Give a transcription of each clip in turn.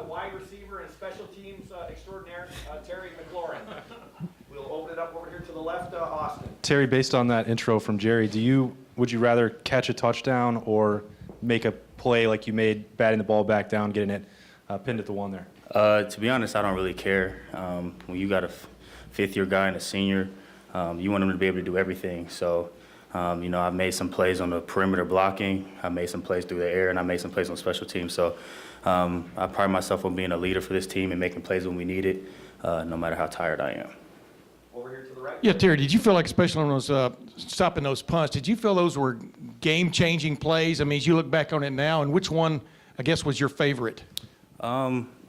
wide receiver and special teams extraordinaire, Terry McLaurin. We'll open it up over here to the left, Austin. Terry, based on that intro from Jerry, would you rather catch a touchdown or make a play like you made, batting the ball back down, getting it pinned at the one there? To be honest, I don't really care. When you got a fifth-year guy and a senior, you want him to be able to do everything. So, I've made some plays on the perimeter blocking. I made some plays through the air, and I made some plays on special teams. So, I pride myself on being a leader for this team and making plays when we need it, no matter how tired I am. Over here to the right. Yeah, Terry, did you feel like, especially on those stopping those punts, did you feel those were game-changing plays? I mean, as you look back on it now, and which one, I guess, was your favorite?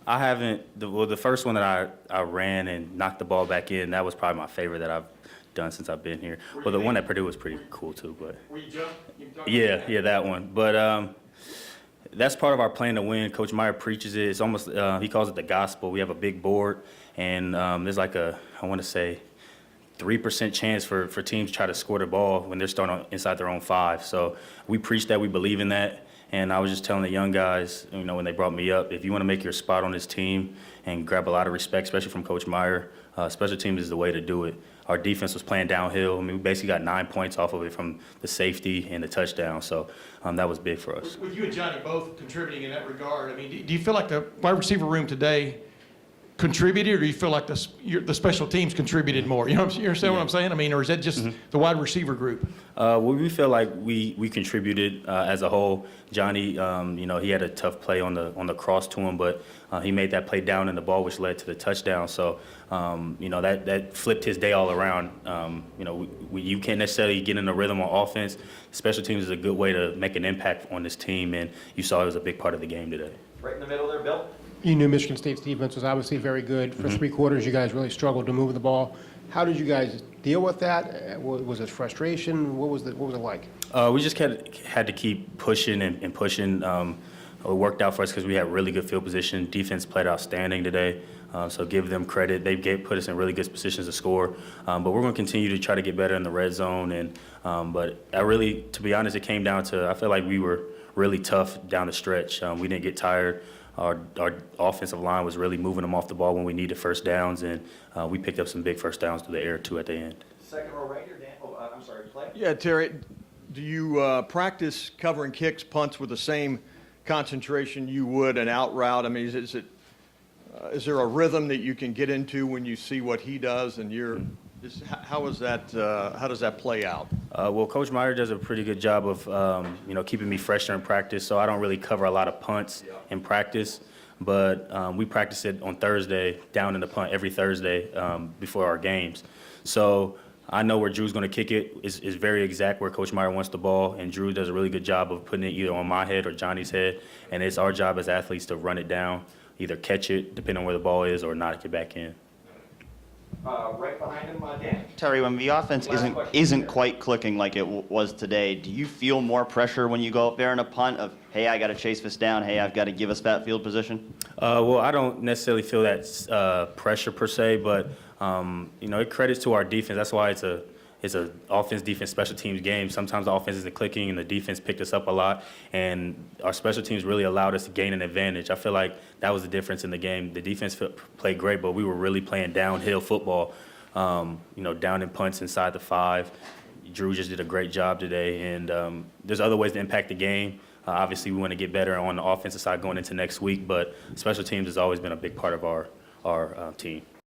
I haven't. The first one that I ran and knocked the ball back in, that was probably my favorite that I've done since I've been here. Well, the one at Purdue was pretty cool too. But Were you jump? yeah, that one. But that's part of our plan to win. Coach Meyer preaches it. It's almost he calls it the gospel. We have a big board, and there's like I want to say 3% chance for teams to try to score the ball when they're starting inside their own 5. So we preach that. We believe in that. And I was just telling the young guys, when they brought me up, if you want to make your spot on this team and grab a lot of respect, especially from Coach Meyer, special teams is the way to do it. Our defense was playing downhill. I mean, we basically got 9 points off of it from the safety and the touchdown. So that was big for us. With you and Johnny both contributing in that regard, I mean, do you feel like the wide receiver room today contributed, or do you feel like the special teams contributed more? You understand what I'm saying? I mean, or is that just the wide receiver group? Well, we feel like we contributed as a whole. Johnny, he had a tough play on the cross to him, but he made that play down in the ball, which led to the touchdown. So, that flipped his day all around. You can't necessarily get in a rhythm on offense. Special teams is a good way to make an impact on this team, and you saw it was a big part of the game today. Right in the middle there, Bill. You knew Michigan State's defense was obviously very good. For 3 quarters, you guys really struggled to move the ball. How did you guys deal with that? Was it frustration? What was it like? We just had to keep pushing and pushing. It worked out for us because we had really good field position. Defense played outstanding today, so give them credit. They put us in really good positions to score. But we're going to continue to try to get better in the red zone. But to be honest, it came down to, I feel like we were really tough down the stretch. We didn't get tired. Our offensive line was really moving them off the ball when we needed first downs, and we picked up some big first downs through the air, too, at the end. Second row right here, Dan. I'm sorry, play. Yeah, Terry, do you practice covering kicks, punts with the same concentration you would an out route? I mean, is there a rhythm that you can get into when you see what he does, and how does that play out? Well, Coach Meyer does a pretty good job of, keeping me fresh during practice, so I don't really cover a lot of punts in practice. But we practice it on Thursday, down in the punt every Thursday before our games. So I know where Drew's going to kick it. It's very exact where Coach Meyer wants the ball, and Drew does a really good job of putting it either on my head or Johnny's head. And it's our job as athletes to run it down, either catch it, depending on where the ball is, or knock it back in. Right behind him, Dan. Terry, when the offense isn't quite clicking like it was today, do you feel more pressure when you go up there in a punt of, hey, I got to chase this down, hey, I've got to give us that field position? Well, I don't necessarily feel that pressure per se, but it credits to our defense. That's why it's a offense, defense, special teams game. Sometimes the offense isn't clicking and the defense picked us up a lot, and our special teams really allowed us to gain an advantage. I feel like that was the difference in the game. The defense played great, but we were really playing downhill football, down in punts inside the 5. Drew just did a great job today, and there's other ways to impact the game. Obviously, we want to get better on the offensive side going into next week, but special teams has always been a big part of our team.